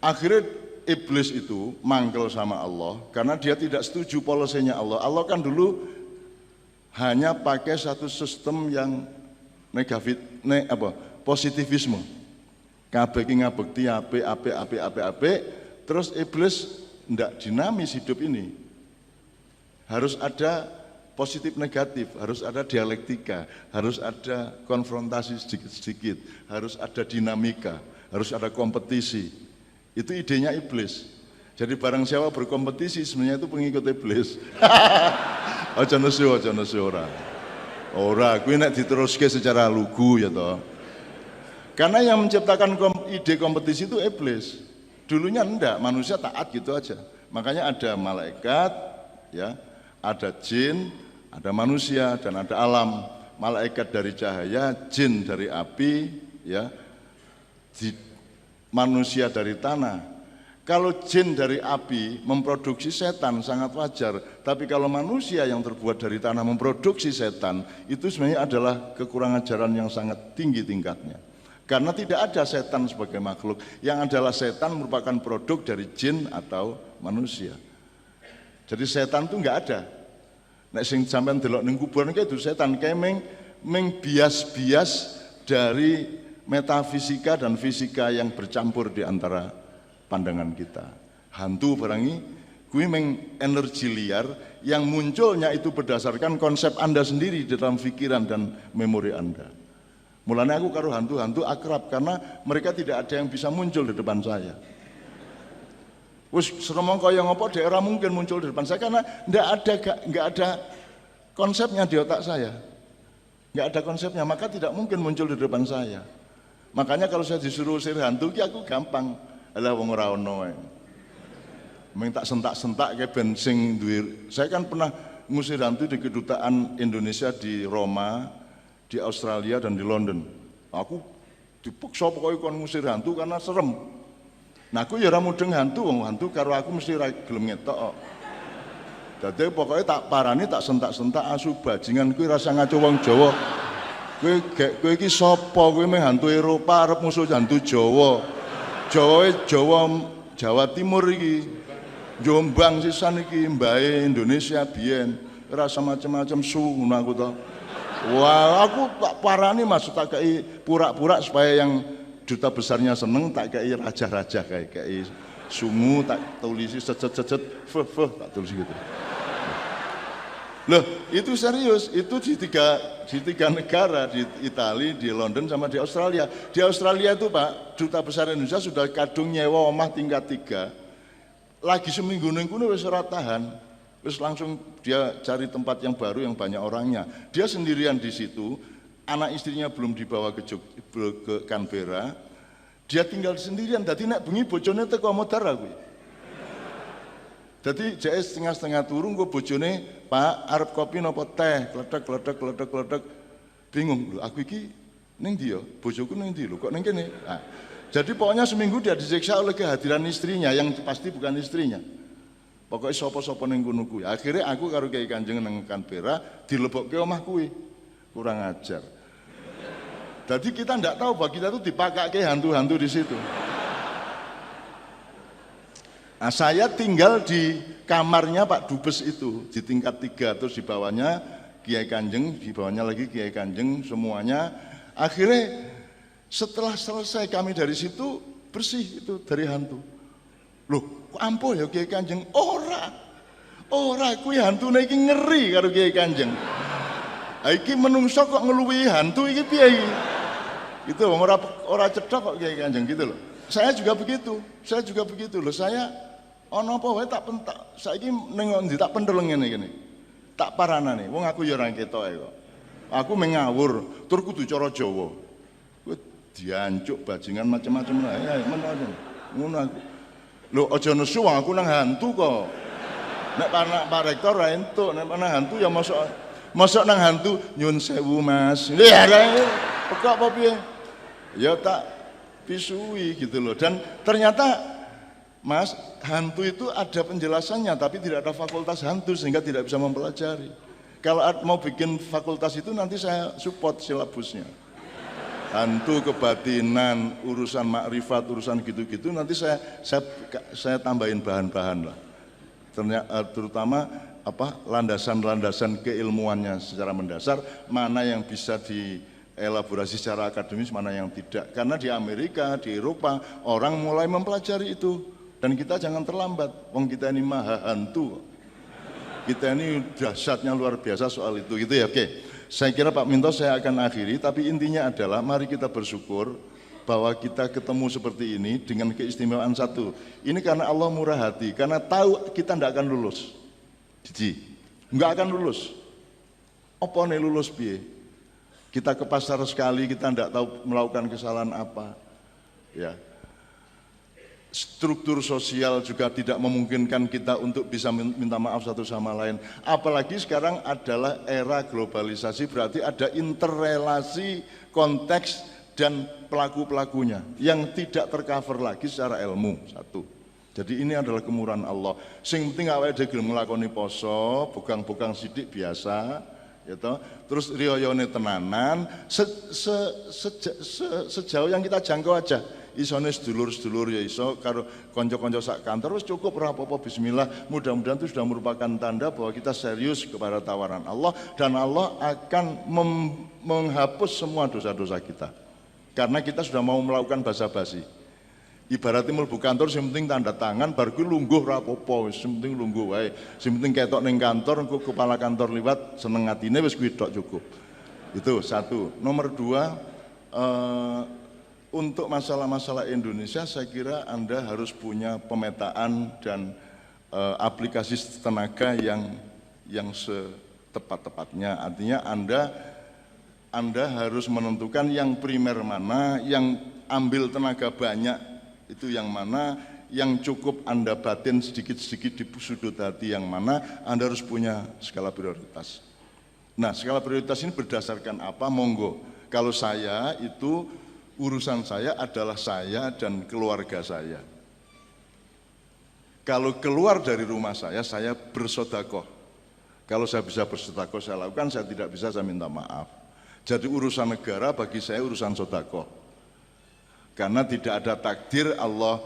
Akhirnya iblis itu manggel sama Allah karena dia tidak setuju polisinya Allah. Allah kan dulu hanya pakai satu sistem yang negatif, positivisme. Kabeh ki ngabekti apik, terus iblis ndak dinamis hidup ini. Harus ada positif negatif, harus ada dialektika, harus ada konfrontasi sedikit-sedikit, harus ada dinamika, harus ada kompetisi. Itu idenya iblis. Jadi barang siapa berkompetisi sebenarnya itu pengikut iblis. Aja nesu ora. Ora, kuwi nek diteruske secara lugu ya toh. Karena yang menciptakan ide kompetisi itu iblis. Dulunya enggak, manusia taat gitu aja. Makanya ada malaikat, ya, ada jin, ada manusia dan ada alam. Malaikat dari cahaya, jin dari api, ya, manusia dari tanah. Kalau jin dari api memproduksi setan sangat wajar, tapi kalau manusia yang terbuat dari tanah memproduksi setan, itu sebenarnya adalah kekurangan ajaran yang sangat tinggi tingkatnya. Karena tidak ada setan sebagai makhluk, yang adalah setan merupakan produk dari jin atau manusia. Jadi setan itu enggak ada. Nek sing sampean delok ning kuburan itu setan kayak bias-bias dari metafisika dan fisika yang bercampur di antara pandangan kita. Hantu barangi kuwi energi liar yang munculnya itu berdasarkan konsep Anda sendiri di dalam pikiran dan memori Anda. Mulanya aku karo hantu-hantu akrab karena mereka tidak ada yang bisa muncul di depan saya. Wis seremong kaya ngopo daerah mungkin muncul di depan saya karena enggak ada konsepnya di otak saya. Enggak ada konsepnya, maka tidak mungkin muncul di depan saya. Makanya kalau saya disuruh usir hantu ki aku gampang. Alah wong ora ono ae. Meng tak sentak-sentak kayak bensin duwe. Saya kan pernah ngusir hantu di kedutaan Indonesia di Roma, di Australia dan di London. Aku dipaksa pokoknya kon ngusir hantu karena serem. Nah aku ya ora mudeng hantu, wong hantu karo aku mesti ora gelem ngetok. Dadi pokoknya tak parani tak sentak-sentak asu bajingan kuwi rasa ngaco wong Jawa. Kowe iki sapa? Kowe meh hantu Eropa arep musuh hantu Jawa. Jawa Timur iki. Jombang sisan iki mbae Indonesia biyen. Rasa macam-macam su ngono aku to. Wah, aku tak parani Mas, tak kei pura-pura supaya yang duta besarnya seneng, tak kei raja-raja kei sungu, tak tulisi cecet-cecet, tak tulis gitu. Loh, itu serius, itu di tiga negara, di Italia, di London sama di Australia. Di Australia itu Pak, duta besar Indonesia sudah kadung nyewa omah tingkat 3. Lagi seminggu ning kono wis ora tahan. Terus langsung dia cari tempat yang baru yang banyak orangnya. Dia sendirian di situ, anak istrinya belum dibawa ke Canberra. Dia tinggal sendirian, dadi nek bengi bojone teko modar kuwi. Dadi jake setengah-setengah turu nggo bojone, "Pak, arep kopi napa teh?" Kletek. Bingung, lho aku iki ning ndi ya? Bojoku ning ndi lho, kok ning kene? Nah, jadi pokoknya seminggu dia disiksa oleh kehadiran istrinya yang pasti bukan istrinya. Pokoknya sapa-sapa ning kono kuwi. Akhirnya aku karo Kyai Kanjeng nang Canberra dilebokke omah kuwi. Kurang ajar. Jadi kita ndak tahu bahwa kita tuh dipakake hantu-hantu di situ. Nah, saya tinggal di kamarnya Pak Dubes itu di tingkat 3, terus di bawahnya Kiai Kanjeng, di bawahnya lagi Kiai Kanjeng, semuanya. Akhirnya setelah selesai kami dari situ bersih itu dari hantu. Loh, kok ampuh ya Kiai Kanjeng? Ora kuwi hantune iki ngeri karo Kiai Kanjeng. Iki menungso kok ngeluwi hantu iki piye iki? Itu ora cedhak kok Kiai Kanjeng gitu loh. Saya juga begitu loh. Saya ana apa wae tak pentak. Saiki ning ndi tak pendeleng ngene iki. Tak paranane. Wong aku ya ora ketoke kok. Aku mengawur, tur kudu cara Jawa. Kowe diancuk bajingan macam-macam lah. Ya men ngono aku. Lho aja nesu aku nang hantu kok. Nek Pak Rektor ra entuk, nek nang hantu ya mosok nang hantu nyun sewu Mas. Ya pekak apa piye? Ya tak pisui gitu loh. Dan ternyata Mas, hantu itu ada penjelasannya tapi tidak ada fakultas hantu sehingga tidak bisa mempelajari. Kalau mau bikin fakultas itu nanti saya support silabusnya. Hantu kebatinan, urusan makrifat, urusan gitu-gitu nanti saya tambahin bahan-bahan lah. Terutama landasan-landasan keilmuannya secara mendasar, mana yang bisa dielaborasi secara akademis, mana yang tidak. Karena di Amerika, di Eropa, orang mulai mempelajari itu. Dan kita jangan terlambat, wong kita ini maha hantu. Kita ini dahsyatnya luar biasa soal itu, gitu ya. Oke, saya kira Pak Minto saya akan akhiri, tapi intinya adalah mari kita bersyukur bahwa kita ketemu seperti ini dengan keistimewaan satu. Ini karena Allah murah hati, karena tahu kita tidak akan lulus. Jadi, nggak akan lulus. Apa nih lulus piye? Kita ke pasar sekali, kita tidak tahu melakukan kesalahan apa. Ya. Struktur sosial juga tidak memungkinkan kita untuk bisa minta maaf satu sama lain. Apalagi sekarang adalah era globalisasi, berarti ada interrelasi konteks dan pelaku-pelakunya yang tidak tercover lagi secara ilmu. Satu. Jadi ini adalah kemurahan Allah. Sing penting awake dhewe gelem nglakoni poso, bugang-bugang sidik biasa, gitu. Terus riyoyone tenanan, sejauh yang kita jangkau aja. Isone sedulur-sedulur ya iso karo konco-konco sak kantor wis cukup ora apa-apa bismillah. Mudah-mudahan itu sudah merupakan tanda bahwa kita serius kepada tawaran Allah dan Allah akan menghapus semua dosa-dosa kita. Karena kita sudah mau melakukan basa-basi. Ibaratnya mlebu kantor sing penting tanda tangan bar kuwi lungguh ora apa-apa wis sing penting lungguh wae. Sing penting ketok ning kantor engko kepala kantor liwat seneng atine wis kuwi tok cukup. Itu satu. Nomor dua, untuk masalah-masalah Indonesia saya kira Anda harus punya pemetaan dan aplikasi tenaga yang setepat-tepatnya. Artinya Anda harus menentukan yang primer mana, yang ambil tenaga banyak itu yang mana, yang cukup Anda batin sedikit-sedikit di sudut hati yang mana. Anda harus punya skala prioritas. Nah, skala prioritas ini berdasarkan apa? Monggo. Kalau saya itu urusan saya adalah saya dan keluarga saya. Kalau keluar dari rumah saya bersedekah. Kalau saya bisa bersedekah saya lakukan, saya tidak bisa saya minta maaf. Jadi urusan negara bagi saya urusan sedekah. Karena tidak ada takdir Allah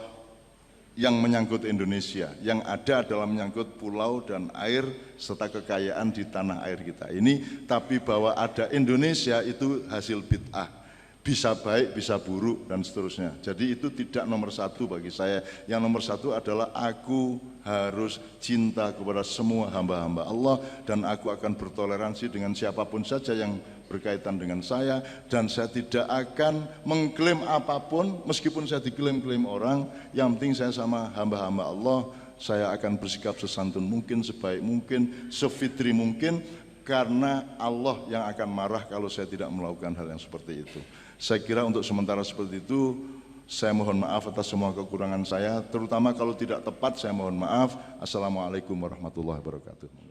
yang menyangkut Indonesia. Yang ada adalah menyangkut pulau dan air serta kekayaan di tanah air kita ini. Tapi bahwa ada Indonesia itu hasil bid'ah. Bisa baik, bisa buruk, dan seterusnya. Jadi itu tidak nomor satu bagi saya. Yang nomor satu adalah aku harus cinta kepada semua hamba-hamba Allah dan aku akan bertoleransi dengan siapapun saja yang berkaitan dengan saya dan saya tidak akan mengklaim apapun meskipun saya diklaim-klaim orang. Yang penting saya sama hamba-hamba Allah, saya akan bersikap sesantun mungkin, sebaik mungkin, sefitri mungkin, karena Allah yang akan marah kalau saya tidak melakukan hal yang seperti itu. Saya kira untuk sementara seperti itu, saya mohon maaf atas semua kekurangan saya, terutama kalau tidak tepat saya mohon maaf. Assalamualaikum warahmatullahi wabarakatuh.